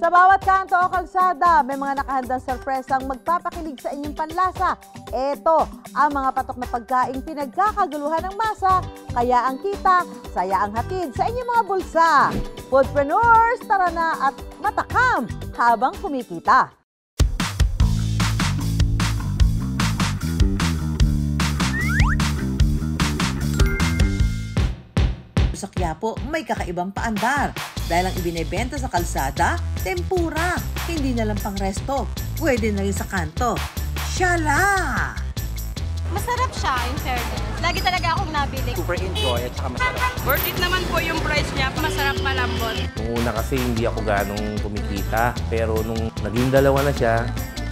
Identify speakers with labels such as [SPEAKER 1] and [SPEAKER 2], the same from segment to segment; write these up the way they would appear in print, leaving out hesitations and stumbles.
[SPEAKER 1] Sa bawat kanto o kalsada, may mga nakahandang sorpresang magpapakilig sa inyong panlasa. Ito ang mga patok na pagkaing pinagkakaguluhan ng masa, kaya ang kita, saya ang hatid sa inyong mga bulsa. Foodpreneurs, tara na at matakam habang kumikita. Sa Quiapo, may kakaibang paandar. Dahil ang ibinebenta sa kalsada, tempura. Hindi na lang pang resto. Pwede na rin sa kanto. Shala!
[SPEAKER 2] Masarap siya, in fairness. Lagi talaga akong nabili.
[SPEAKER 3] Super enjoy at saka masarap.
[SPEAKER 4] Worth it naman po yung price niya. Masarap, malambot.
[SPEAKER 5] Nung una kasi hindi ako ganong kumikita. Pero nung naging dalawa na siya,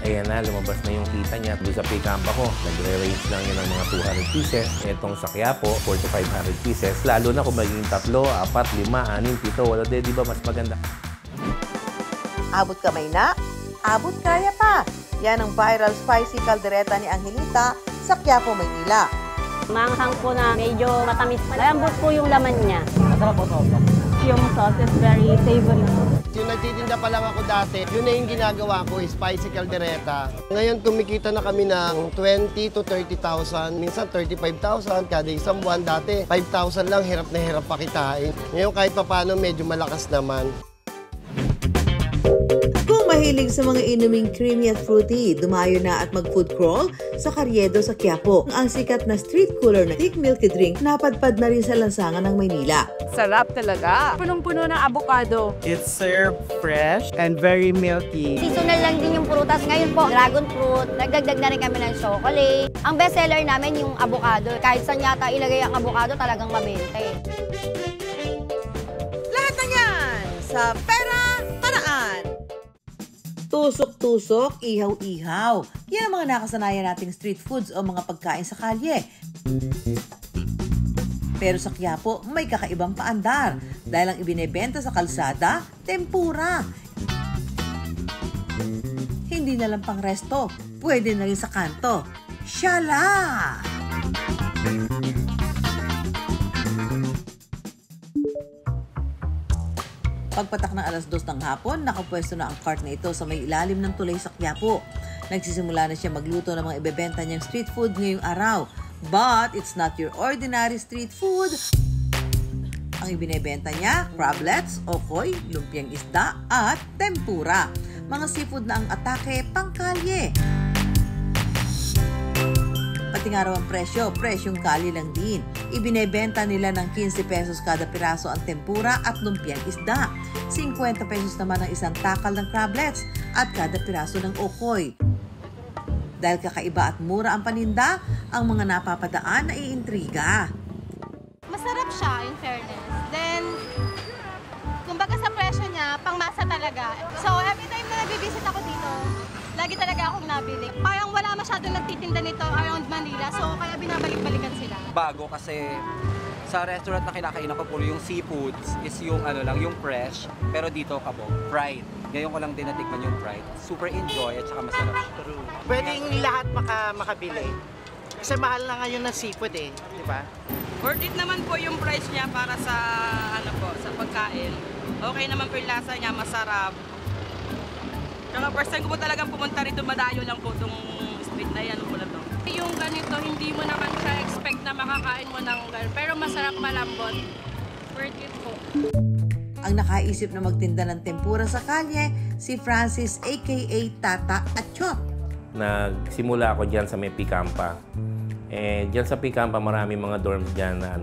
[SPEAKER 5] ayan na, lumabas na yung kita niya. Doon sa P-Camp ako, nagre-range lang yun ng mga 200 pieces. Etong sa Quiapo, 4 to 500 pieces. Lalo na kung magiging 3, 4, 5, 6, 7, 8, di ba mas maganda?
[SPEAKER 1] Abot kamay na, abot kaya pa. Yan ang viral spicy caldereta ni Angelita sa Quiapo, Maynila.
[SPEAKER 6] Manghang po na medyo matamis. Malambot po yung laman niya.
[SPEAKER 3] Masarap po ito.
[SPEAKER 6] Yung sauce is very savory.
[SPEAKER 7] Yung nagtitinda pa lang ako dati, yun na yung ginagawa ko, spicy caldereta. Ngayon, kumikita na kami ng 20 to 30,000, minsan 35,000 kada isang buwan. Dati, 5,000 lang, hirap na hirap pakitain. Ngayon, kahit papano, medyo malakas naman.
[SPEAKER 1] Kung mahilig sa mga inuming creamy at fruity, dumayo na at mag-food crawl sa Carriedo sa Quiapo. Ang sikat na street cooler na thick milky drink napadpad na rin sa lansangan ng Maynila.
[SPEAKER 4] Sarap talaga. Punong-puno ng avocado.
[SPEAKER 3] It's served fresh and very milky.
[SPEAKER 6] Seasonal lang din yung prutas. Ngayon po, dragon fruit. Nagdagdag na rin kami ng chocolate. Ang best seller namin yung avocado. Kahit saan yata ilagay ang avocado, talagang mabenta eh.
[SPEAKER 1] Lahat na yan sa Pera Paraan. Tusok-tusok, ihaw-ihaw. Yan ang mga nakasanayan nating street foods o mga pagkain sa kalye. Pero sa Quiapo, may kakaibang paandar. Dahil ang ibinebenta sa kalsada, tempura. Hindi na lang pang resto. Pwede na rin sa kanto. Shala! Pagpatak ng alas 2 ng hapon, nakapwesto na ang cart na ito sa may ilalim ng tulay sa Quiapo. Nagsisimula na siya magluto ng mga ibebenta niyang street food ngayong araw. But it's not your ordinary street food. Ang ibinebenta niya, crablets, okoy, lumpiang isda, at tempura. Mga seafood na ang atake pangkalye. Pati nga raw ang presyo, presyong kali lang din. Ibinebenta nila ng 15 pesos kada piraso ang tempura at lumpiang isda. 50 pesos naman ang isang takal ng crablets at kada piraso ng okoy. Dahil kakaiba at mura ang paninda, ang mga napapadaan ay iintriga.
[SPEAKER 2] Masarap siya, in fairness. Then, kumbaga sa presyo niya, pangmasa talaga. So, every time na nag-visit ako dito, lagi talaga akong nabili. Parang wala masyadong nagtitinda nito around Manila, so kaya binabalik-balikan sila.
[SPEAKER 3] Bago kasi sa restaurant na kinakain ako puro yung seafoods is yung yung fresh, pero dito kabog, fried. Ngayon ko lang din natikman yung fried. Super enjoy at saka masarap siya.
[SPEAKER 8] Pwedeng lahat makabili. Kasi mahal na ngayon ng seafood eh, di ba?
[SPEAKER 4] Worth it naman po yung price niya para sa sa pagkain. Okay naman po yung lasa niya, masarap. Kaya first time ko po talagang pumunta rito, madayo lang po itong street na yan po na to. Yung ganito, hindi mo naman siya expect na makakain mo ng ganito. Pero masarap, malambot. Worth it po.
[SPEAKER 1] Ang nakaisip na magtinda ng tempura sa kalye, si Francis aka Tata Achot.
[SPEAKER 5] Nagsimula ako dyan sa may P-Campa. Dyan sa P-Campa, marami mga dorms dyan na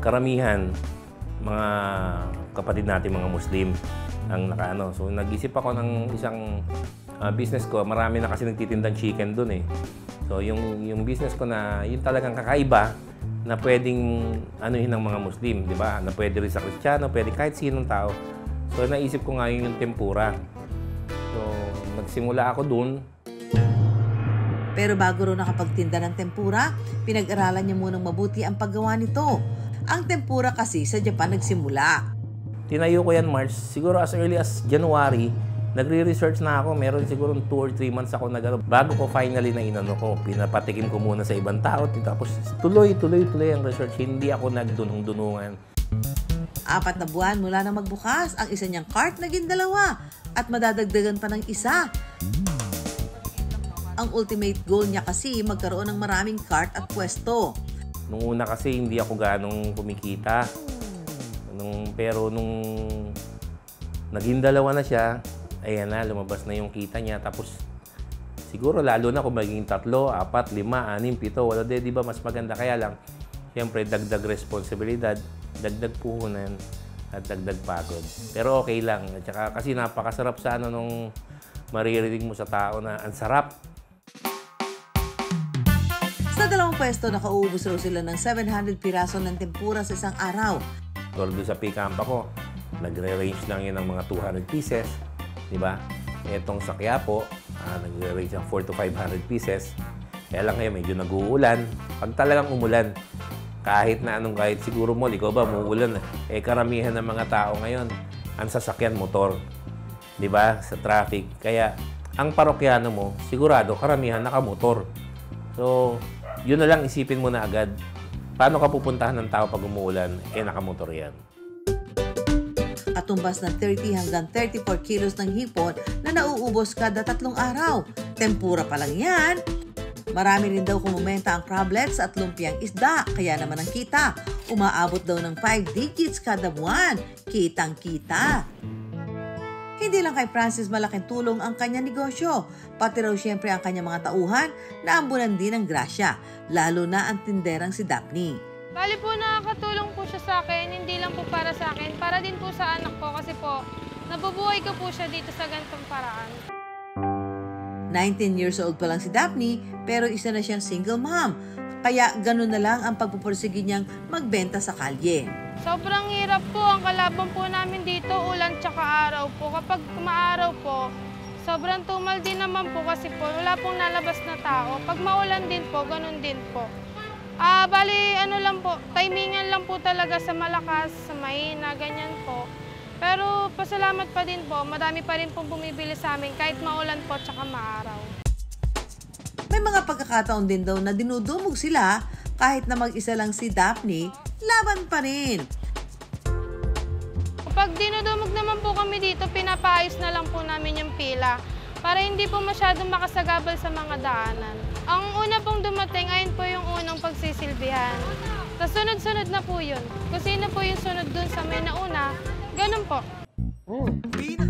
[SPEAKER 5] karamihan, mga kapatid natin, mga Muslim ang nakaano. So nag-isip ako ng isang business ko. Marami na kasi nagtitindang chicken dun eh. So yung business ko na yung talagang kakaiba na pwedeng anuhin ng mga Muslim, di ba? Na pwede rin sa Kristiyano, pwede kahit sinong tao. So naisip ko nga yung tempura. So nagsimula ako dun.
[SPEAKER 1] Pero bago rin nakapagtinda ng tempura, pinag-aralan niya munang mabuti ang paggawa nito. Ang tempura kasi sa Japan nagsimula.
[SPEAKER 5] Tinayo ko yan March, siguro as early as January, nagre-research na ako. Meron siguro 2 or 3 months ako bago ko finally na inano ko. Pinapatikim ko muna sa ibang tao. Tapos tuloy ang research. Hindi ako nagdunong-dunungan.
[SPEAKER 1] 4 na buwan mula na magbukas, ang isa niyang cart naging 2 at madadagdagan pa ng isa. Ang ultimate goal niya kasi magkaroon ng maraming cart at pwesto.
[SPEAKER 5] Nung una kasi hindi ako ganong kumikita. Pero nung naging 2 na siya, ayan na, lumabas na yung kita niya. Tapos siguro lalo na kung maging 3, 4, 5, 6, 7, wala di ba mas maganda. Kaya lang, siyempre dagdag responsibilidad, dagdag puhunan, at dagdag pagod. Pero okay lang. At saka, kasi napakasarap sa nung maririnig mo sa tao na ang sarap.
[SPEAKER 1] Sa 2 pwesto, nakauubos raw sila ng 700 piraso ng tempura sa isang araw.
[SPEAKER 5] Doon sa P-Camp ako, nagre-range lang yun ng mga 200 pieces, di ba? Itong sa Quiapo, nagre-range ng 400 to 500 pieces. Kaya lang ngayon, medyo nag-uulan. Pag talagang umulan, kahit siguro mo, ikaw ba, umuulan, karamihan ng mga tao ngayon, ang sasakyan, motor, di ba? Sa traffic. Kaya, ang parokyano mo, sigurado, karamihan nakamotor. So, yun na lang, isipin mo na agad. Paano ka pupuntahan ng tao pag umuulan? Nakamotor yan.
[SPEAKER 1] At tumbas ng 30 hanggang 34 kilos ng hipon na nauubos kada 3 araw. Tempura pa lang yan. Marami rin daw kumumenta ang crablets at lumpiang isda. Kaya naman ang kita, umaabot daw ng 5 digits kada buwan. Kitang-kita. Hindi lang kay Francis malaking tulong ang kanyang negosyo, pati raw siyempre ang kanyang mga tauhan na ambunan din ng grasya, lalo na ang tinderang si Daphne.
[SPEAKER 9] Bali po nakakatulong po siya sa akin, hindi lang po para sa akin, para din po sa anak ko kasi po nabubuhay ko po siya dito sa ganitong paraan.
[SPEAKER 1] 19 years old pa lang si Daphne pero isa na siyang single mom, kaya ganun na lang ang pagpupursige niyang magbenta sa kalye.
[SPEAKER 9] Sobrang hirap po. Ang kalaban po namin dito, ulan tsaka araw po. Kapag maaraw po, sobrang tumal din naman po kasi po wala pong nalabas na tao. Pag maulan din po, ganun din po. Bali, lang po, timingan lang po talaga sa malakas, sa mahina, ganyan po. Pero pasalamat pa din po, madami pa rin pong bumibili sa amin kahit maulan po tsaka maaraw.
[SPEAKER 1] May mga pagkakataon din daw na dinudumog sila kahit na mag-isa lang si Daphne, laban pa rin.
[SPEAKER 9] Kapag dinudumog naman po kami dito, pinapaayos na lang po namin yung pila para hindi po masyadong makasagabal sa mga daanan. Ang una pong dumating, ayun po yung unang pagsisilbihan. Tapos sunod-sunod na po yun. Kung sino po yung sunod dun sa may nauna, ganun po.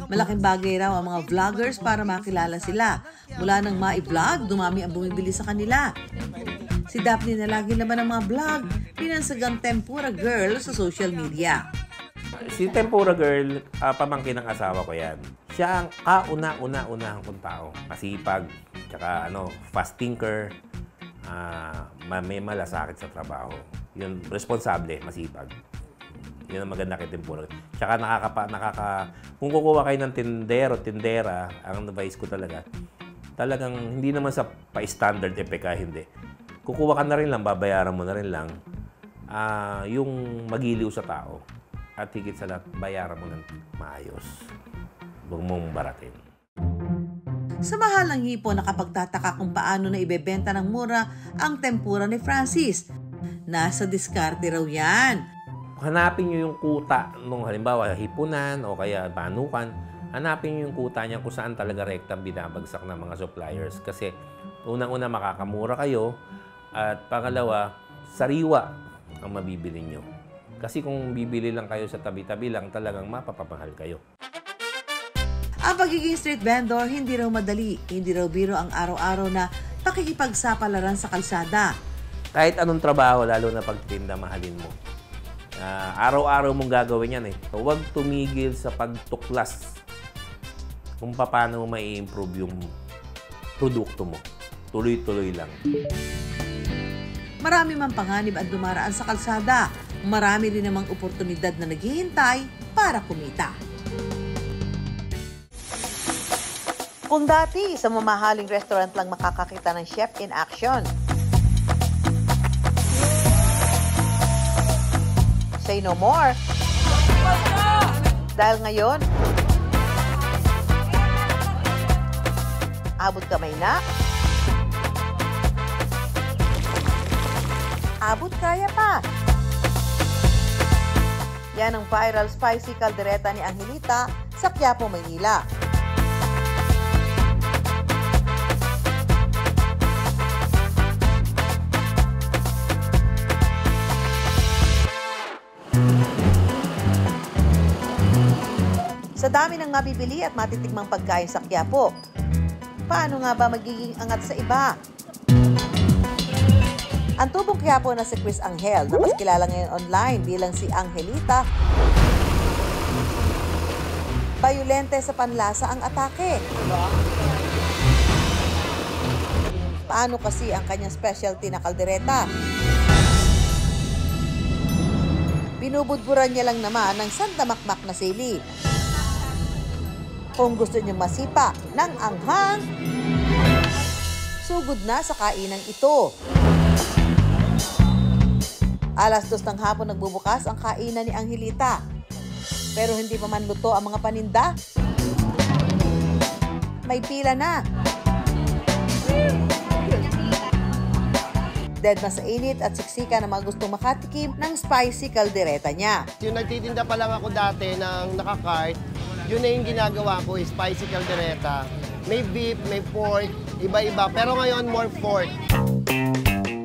[SPEAKER 1] Malaking bagay raw ang mga vloggers para makilala sila. Mula nang ma-vlog, dumami ang bumibili sa kanila. Si Daphne na lagi naman ang mga vlog, pinansagang Tempura Girl sa social media.
[SPEAKER 5] Si Tempura Girl, pamangkin ng asawa ko yan. Siya ang kauna-una-unahang kong tao. Masipag, tsaka fast thinker, may malasakit sa trabaho. Yun, responsable, masipag. Yun ang maganda kay Tempura. Tsaka kung kukuha kayo ng tindero, tindera, ang advice ko talagang hindi naman sa pa-standard EPK, hindi. Kukuha ka na rin lang, babayaran mo na rin lang yung magiliw sa tao. At higit sa lahat, bayaran mo ng maayos. Huwag mong baratin.
[SPEAKER 1] Sa mahal ng hipon, nakapagtataka kung paano na ibebenta ng mura ang tempura ni Francis. Nasa diskarte raw yan.
[SPEAKER 5] Hanapin nyo yung kuta nung halimbawa hipunan o kaya banukan. Hanapin nyo yung kuta niya kung saan talaga rektang binabagsak ng mga suppliers. Kasi unang-una makakamura kayo. At pangalawa, sariwa ang mabibili nyo. Kasi kung bibili lang kayo sa tabi-tabi lang, talagang mapapamahal kayo.
[SPEAKER 1] Ang pagiging street vendor, hindi raw madali. Hindi raw biro ang araw-araw na pakikipagsapalaran sa kalsada.
[SPEAKER 5] Kahit anong trabaho, lalo na pagtinda, mahalin mo. Araw-araw mong gagawin yan . Huwag tumigil sa pagtuklas kung paano mo mai-improve yung produkto mo. Tuloy-tuloy lang.
[SPEAKER 1] Marami mang panganib at dumaraan sa kalsada. Marami rin namang oportunidad na naghihintay para kumita. Kung dati, sa mamahaling restaurant lang makakakita ng chef in action. Say no more. Dahil ngayon, abot kamay na. Abot kaya pa. Yan ang viral spicy caldereta ni Angelita sa Quiapo, Maynila. Sa dami ng mabibili at matitikmang pagkain sa Quiapo, paano nga ba magiging angat sa iba? Ang tubong Quiapo na si Chris Angel, na mas kilala ngayon online bilang si Angelita, bayulente sa panlasa ang atake. Paano kasi ang kanyang specialty na kaldereta? Binubudburan niya lang naman ng sandamakmak na sili. Kung gusto niyo masipa ng anghang, sugod na sa kainang ito. Alas 2 ng hapon nagbubukas ang kainan ni Angelita. Pero hindi pa man luto ang mga paninda. May pila na. Dead na sa init at siksika na mga gustong makatikim ng spicy kaldereta niya.
[SPEAKER 7] Yung nagtitinda pa lang ako dati ng nakakart, yun na yung ginagawa ko, spicy caldereta. May beef, may pork, iba-iba. Pero ngayon, more pork.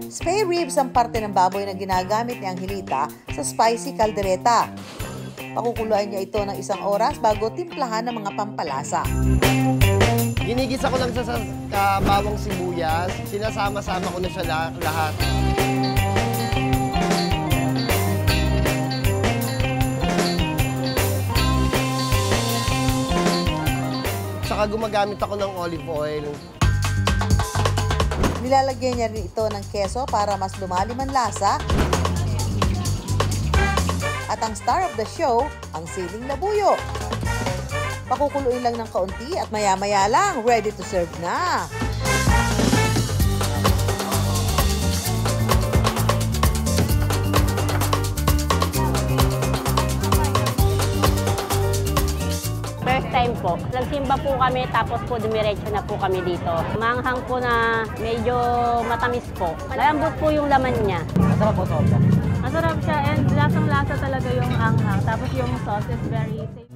[SPEAKER 1] Spare ribs ang parte ng baboy na ginagamit ni Angelita sa spicy caldereta. Pakukuluan niya ito ng 1 oras bago timplahan ng mga pampalasa.
[SPEAKER 7] Ginigisa ko lang sa bawang sibuyas. Sinasama-sama ko na siya lahat. Saka gumagamit ako ng olive oil.
[SPEAKER 1] Nilalagyan niya rin ito ng keso para mas lumalim ang lasa. At ang star of the show, ang siling labuyo. Pakukuluin lang ng kaunti at maya-maya lang, ready to serve na.
[SPEAKER 10] First time po. Nagsimba po kami tapos po dumiretso na po kami dito. Manghang po na medyo matamis po. Malambot po yung laman niya.
[SPEAKER 3] Masarap po sobra.
[SPEAKER 10] Masarap siya and lasang-lasa talaga yung anghang. Tapos yung sauce is very safe.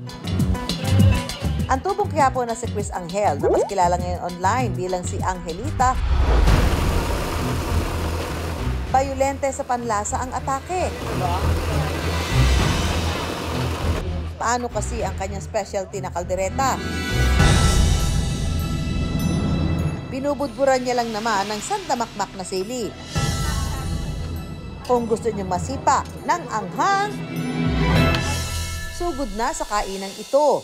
[SPEAKER 1] Ang tubong Quiapo na si Chris Angel, na mas kilala ngayon online bilang si Angelita, bayulente sa panlasa ang atake. Paano kasi ang kanyang specialty na kaldereta? Binubudburan niya lang naman ng sandamakmak na sili. Kung gusto niyo masipa ng anghang, sugod na sa kainang ito.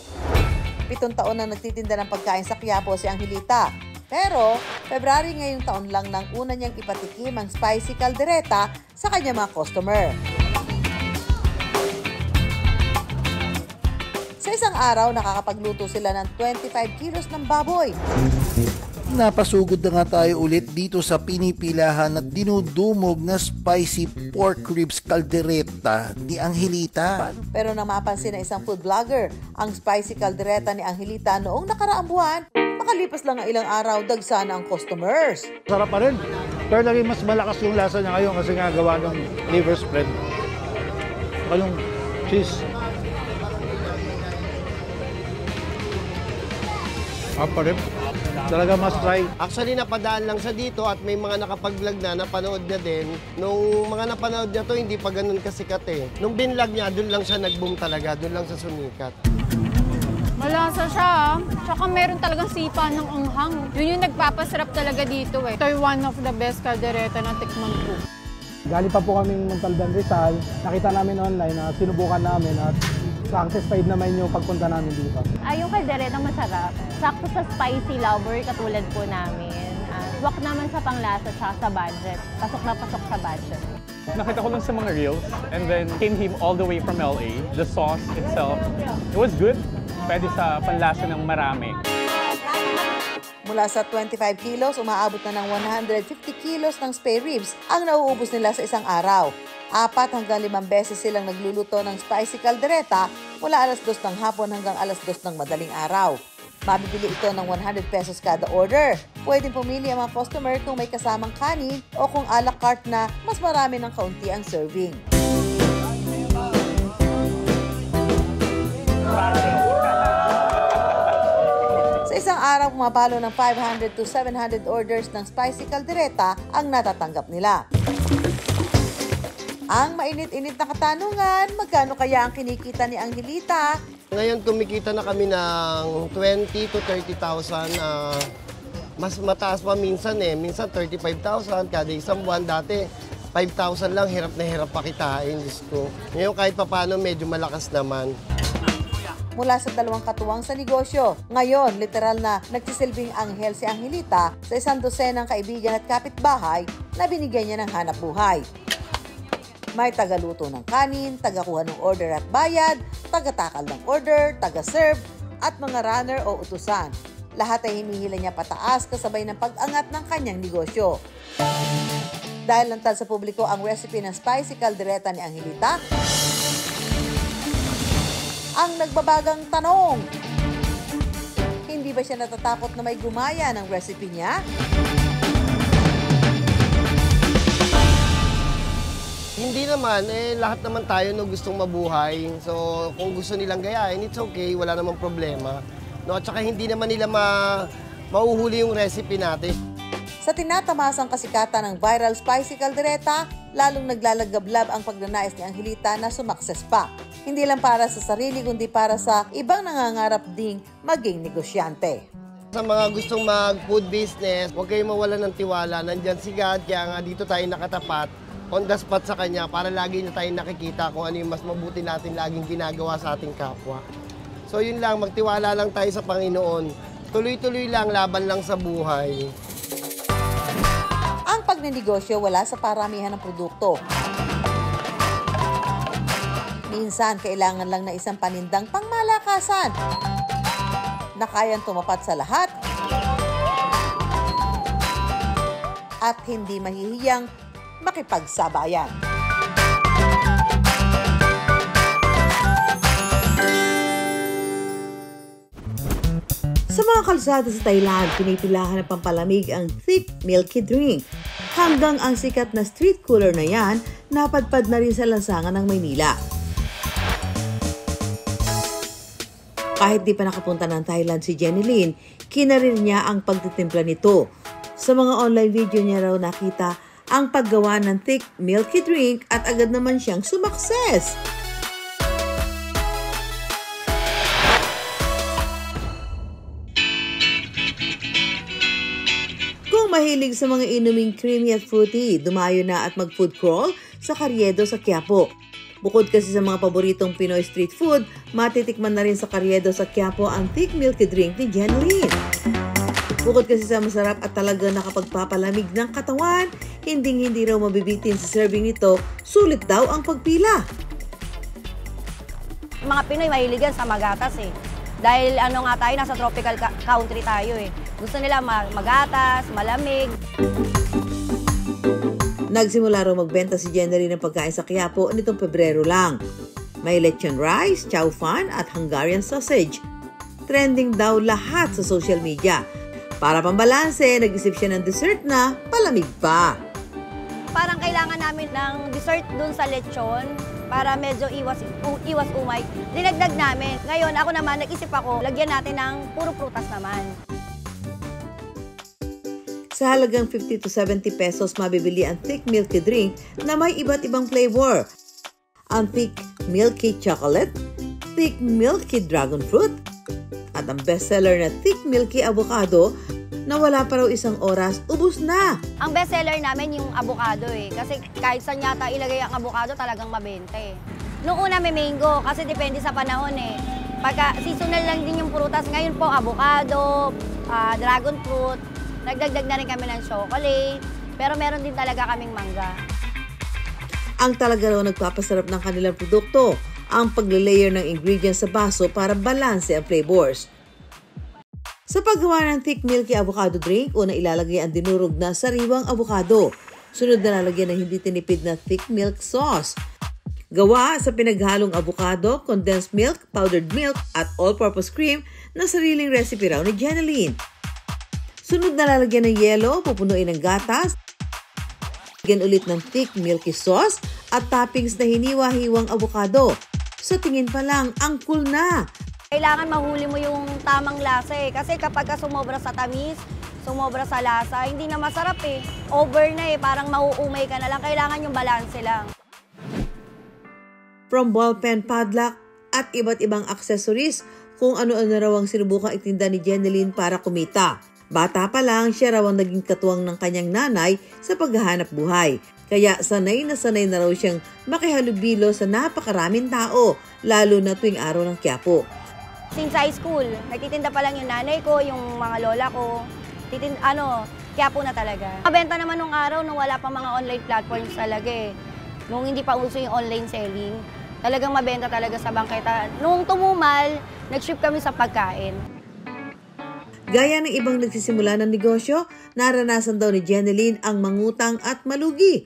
[SPEAKER 1] 7 taon na nagtitinda ng pagkain sa Quiapo si Angelita. Pero, February ngayong taon lang nang una niyang ipatikim ang spicy caldereta sa kanyang mga customer. Sa isang araw, nakakapagluto sila ng 25 kilos ng baboy.
[SPEAKER 11] Napasugod na nga tayo ulit dito sa pinipilahan at dinudumog na spicy pork ribs caldereta ni Angelita.
[SPEAKER 1] Pero nang mapansin ng isang food vlogger, ang spicy caldereta ni Angelita noong nakaraang buwan, makalipas lang ang ilang araw, dagsa na ang customers.
[SPEAKER 12] Sarap pa rin. Pero naging mas malakas yung lasa niya ngayon kasi nga gawa ng liver spread. Anong cheese. Pa rin. Talaga must try.
[SPEAKER 7] Actually, napadaan lang siya dito at may mga nakapag-vlog na napanood niya din. Nung mga napanood niya to, hindi pa ganun kasikat eh. Nung binlog niya, doon lang siya nag-boom talaga. Doon lang siya sumikat.
[SPEAKER 13] Malasa siya. Tsaka meron talagang sipa ng anghang. Yun yung nagpapasarap talaga dito eh. Ito one of the best caldereta na tikman ko.
[SPEAKER 12] Galing pa po kaming Montalban, Rizal. Nakita namin online at sinubukan namin at satisfied naman yung pagpunta namin dito.
[SPEAKER 10] Yung kaldereta masarap. Sakto sa spicy lover katulad po namin. Swak naman sa panglasa at sa budget. Pasok na pasok sa budget.
[SPEAKER 14] Nakita ko lang sa mga reels and then came him all the way from LA. The sauce itself, it was good. Pwede sa panlasa ng marami.
[SPEAKER 1] Mula sa 25 kilos, umaabot na ng 150 kilos ng spare ribs ang nauubos nila sa isang araw. 4 hanggang 5 beses silang nagluluto ng spicy caldereta mula alas 2 ng hapon hanggang alas 2 ng madaling araw. Mabibili ito ng 100 pesos kada order. Pwedeng pumili ang mga customer kung may kasamang kanin o kung a la carte na mas marami ng kaunti ang serving. Sa isang araw, pumapalo ng 500 to 700 orders ng spicy caldereta ang natatanggap nila. Ang mainit-init na katanungan, magkano kaya ang kinikita ni Angelita?
[SPEAKER 7] Ngayon kumikita na kami ng 20 to 30,000. Mas mataas pa minsan minsan 35,000 kada isang buwan. Dati 5,000 lang, hirap na hirap pakitain, Diyos ko. Ngayon kahit papano medyo malakas naman.
[SPEAKER 1] Mula sa dalawang katuwang sa negosyo, ngayon literal na nagsisilbing anghel si Angelita sa 100 ng kaibigan at kapitbahay na binigyan niya ng hanap buhay. May tagaluto ng kanin, tagakuha ng order at bayad, tagatakal ng order, taga-serve, at mga runner o utusan. Lahat ay hinihila niya pataas kasabay ng pag-angat ng kanyang negosyo. Dahil lantad sa publiko ang recipe ng spicy caldereta ni Angelita, ang nagbabagang tanong, hindi ba siya natatakot na may gumaya ng recipe niya?
[SPEAKER 7] Hindi naman, lahat naman tayo no gustong mabuhay. So, kung gusto nilang gayahin, it's okay, wala namang problema. No, at saka hindi naman nila mauhuli yung recipe natin.
[SPEAKER 1] Sa tinatamasang kasikatan ng viral spicy caldereta, lalong naglalagablab ang pagnanais ni Angelita na sumakses pa. Hindi lang para sa sarili, kundi para sa ibang nangangarap ding maging negosyante.
[SPEAKER 7] Sa mga gustong mag-food business, huwag kayong mawalan ng tiwala. Nandyan si God, kaya nga dito tayo nakatapat. On the spot sa kanya para lagi na tayo nakikita kung ano yung mas mabuti natin laging ginagawa sa ating kapwa. So yun lang, magtiwala lang tayo sa Panginoon. Tuloy-tuloy lang, laban lang sa buhay.
[SPEAKER 1] Ang pagnenegosyo wala sa paramihan ng produkto. Minsan, kailangan lang na isang panindang pangmalakasan na kayang tumapat sa lahat at hindi mahihiyang makipagsabayan. Sa mga kalsada sa Thailand, pinipilahan ng pampalamig ang thick milky drink. Hanggang ang sikat na street cooler na yan, napadpad na rin sa lansangan ng Maynila. Kahit di pa nakapunta ng Thailand si Jenny Lynn, kinarir niya ang pagtitimpla nito. Sa mga online video niya raw nakita ang paggawa ng thick milky drink at agad naman siyang sumakses. Kung mahilig sa mga inuming creamy at fruity, dumayo na at mag-food crawl sa Carriedo sa Quiapo. Bukod kasi sa mga paboritong Pinoy street food, matitikman na rin sa Carriedo sa Quiapo ang thick milky drink ni Jenny Lynn. Bukod kasi sa masarap at talaga nakapagpapalamig ng katawan, hindi raw mabibitin sa serving nito, sulit daw ang pagpila.
[SPEAKER 6] Mga Pinoy mahiligan sa magatas Dahil nga tayo, nasa tropical country tayo Gusto nila magatas, malamig.
[SPEAKER 1] Nagsimula raw magbenta si Jenny ng pagkain sa Quiapo nitong Pebrero lang. May lechon rice, chow fan at Hungarian sausage. Trending daw lahat sa social media. Para pambalanse, nag-isip siya ng dessert na palamig pa.
[SPEAKER 6] Parang kailangan namin ng dessert dun sa lechon para medyo iwas umay. Dinagdag namin. Ngayon, ako naman, nag-isip ako, lagyan natin ng puro prutas naman.
[SPEAKER 1] Sa halagang 50 to 70 pesos, mabibili ang thick milky drink na may iba't ibang flavor. Ang thick milky chocolate, thick milky dragon fruit, at ang bestseller na thick milky avocado na wala pa raw isang oras, ubos na.
[SPEAKER 6] Ang bestseller namin yung avocado kasi kahit saan yata ilagay ang avocado talagang mabente. Noong una may mango kasi depende sa panahon Pagka seasonal lang din yung prutas, ngayon po avocado, dragon fruit, nagdagdag na rin kami ng chocolate, pero meron din talaga kaming mangga.
[SPEAKER 1] Ang talaga raw nagpapasarap ng kanilang produkto, ang pagle-layer ng ingredients sa baso para balanse ang flavors. Sa paggawa ng thick milky avocado drink, una ilalagay ang dinurog na sariwang avocado. Sunod na lalagyan ng hindi tinipid na thick milk sauce. Gawa sa pinaghalong avocado, condensed milk, powdered milk at all-purpose cream na sariling recipe raw ni Jenny Lynn. Sunod na lalagyan ng yelo, pupunuin ng gatas, lagyan ulit ng thick milky sauce at toppings na hiniwa-hiwang avocado. sa tingin pa lang, ang cool na.
[SPEAKER 6] Kailangan mahuli mo yung tamang lasa eh. Kasi kapag sumobra sa tamis, sumobra sa lasa, hindi na masarap eh. Over na eh, parang mauumay ka na lang. Kailangan yung balanse lang.
[SPEAKER 1] From ballpen, padlock, at iba't ibang accessories, kung ano-ano raw ang sinubukang itinda ni Jeneline para kumita. Bata pa lang, siya raw ang naging katuwang ng kanyang nanay sa paghahanap buhay. Kaya sanay na raw siyang makihalubilo sa napakaraming tao, lalo na tuwing araw ng Quiapo.
[SPEAKER 6] Since high school, nagtitinda pa lang yung nanay ko, yung mga lola ko. Quiapo na talaga. Mabenta naman nung araw nung wala pa mga online platforms talaga eh. Nung hindi pa uso yung online selling, talagang mabenta talaga sa bangketa. Nung tumumal, nag-ship kami sa pagkain.
[SPEAKER 1] Gaya ng ibang nagsisimula ng negosyo, naranasan daw ni Jeneline ang mangutang at malugi.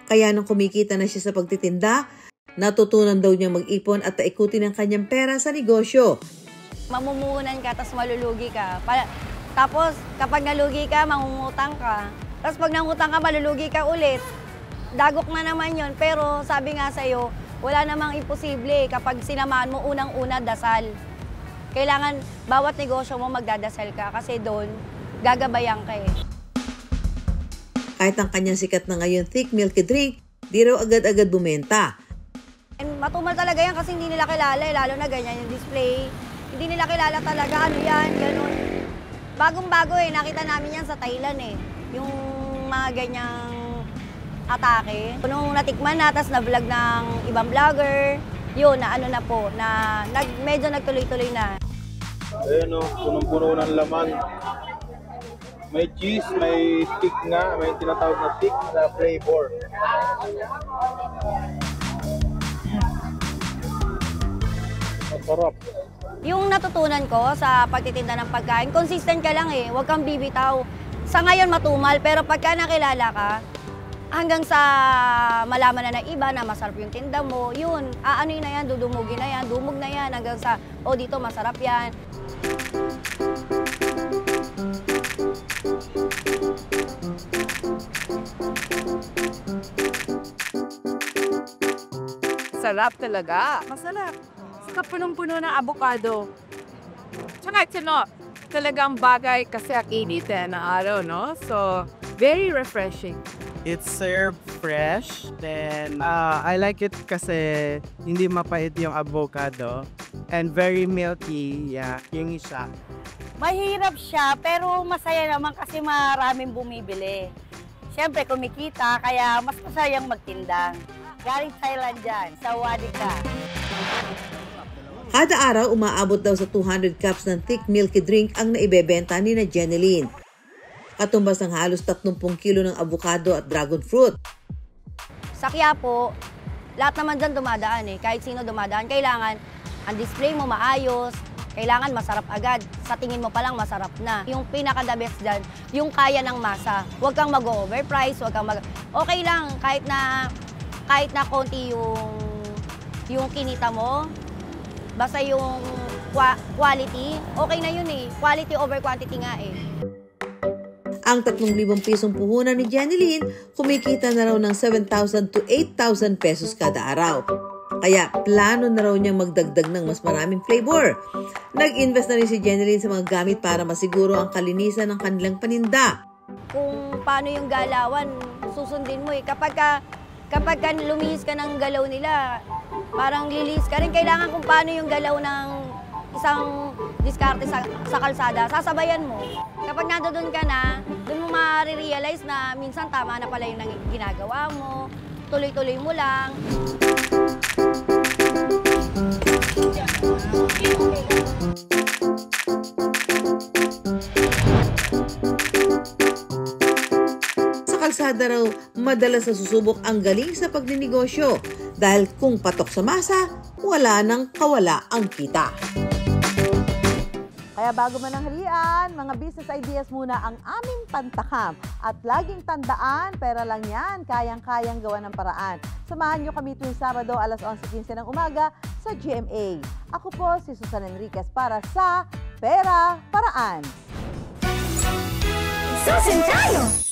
[SPEAKER 1] Kaya nung kumikita na siya sa pagtitinda, natutunan daw niyang mag-ipon at taikutin ang kanyang pera sa negosyo.
[SPEAKER 6] Mamumuhunan ka, tapos malulugi ka. Tapos kapag nalugi ka, mangungutang ka. Tapos pag nangutang ka, malulugi ka ulit. Dagok na naman yon. Pero sabi nga sa'yo, wala namang imposible kapag sinamahan mo unang-una dasal. Kailangan bawat negosyo mo magdadasal ka kasi doon gagabayan ka eh.
[SPEAKER 1] Kahit ang kanyang sikat na ngayon thick milky drink, di raw agad-agad bumenta.
[SPEAKER 6] And matumal talaga yan kasi hindi nila kilala eh, lalo na ganyan yung display. Hindi nila kilala talaga ano yan, ganun. Bagong-bago eh, nakita namin yan sa Thailand eh. Yung mga ganyang atake. Nung natikman na, tas na-vlog ng ibang vlogger, yun, na ano na po, na medyo nagtuloy-tuloy na.
[SPEAKER 15] Ayun o, punong-puno ng laman. May cheese, may stick nga, may tinatawag na stick na flavor. Masarap.
[SPEAKER 6] Yung natutunan ko sa pagtitinda ng pagkain, consistent ka lang eh, huwag kang bibitaw. Sa ngayon matumal, pero pagka nakilala ka, hanggang sa malaman na ng iba na masarap yung tinda mo, yun, aanoy na yan, dudumugin na yan, dumog na yan, hanggang sa, oh dito masarap yan.
[SPEAKER 16] Sarap talaga. Masarap. Saka punong-puno ng avocado. Tsaka talagang bagay kasi init na araw, no? So, very refreshing.
[SPEAKER 17] It's served fresh. Then, I like it kasi hindi mapait yung avocado. And very milky. Yeah, yung isa.
[SPEAKER 18] Mahirap siya, pero masaya naman kasi maraming bumibili. Siyempre, kumikita, kaya mas masayang magtinda. Galing Thailand dyan, sa Wadika.
[SPEAKER 1] Kada araw, umaabot daw sa 200 cups ng thick milky drink ang naibebenta ni na Jeneline. Katumbas ng halos 30 kilo ng avocado at dragon fruit.
[SPEAKER 6] Sa Quiapo, lahat naman dyan dumadaan eh. Kahit sino dumadaan, kailangan ang display mo maayos, kailangan masarap agad. Sa tingin mo palang masarap na. Yung pinaka-the best dyan, yung kaya ng masa. Huwag kang mag-overprice, okay lang, kahit na konti yung kinita mo, basta yung quality, okay na yun eh. Quality over quantity nga eh.
[SPEAKER 1] Ang 3,000 pisong puhunan ni Jeneline, kumikita na raw ng 7,000 to 8,000 pesos kada araw. Kaya plano na raw niyang magdagdag ng mas maraming flavor. Nag-invest na rin si Jeneline sa mga gamit para masiguro ang kalinisan ng kanilang paninda.
[SPEAKER 6] Kung paano yung galawan, susundin mo eh. Kapag lumihis ka ng galaw nila, parang lilis ka rin. Kailangan kung paano yung galaw ng isang diskarte sa kalsada, sasabayan mo. Kapag nandoon ka na, doon mo ma-realize na minsan tama na pala yung ginagawa mo. Tuloy-tuloy mo lang.
[SPEAKER 1] Sa kalsada raw, madalas nasusubok ang galing sa pagninegosyo dahil kung patok sa masa, wala nang kawala ang kita.
[SPEAKER 19] Kaya bago mananghalian, mga business ideas muna ang aming pantakam. At laging tandaan, pera lang yan, kayang-kayang gawa ng paraan. Samahan niyo kami tuwing Sabado, alas 11:15 ng umaga sa GMA. Ako po si Susan Enriquez para sa Pera Paraan.
[SPEAKER 20] Susan tayo!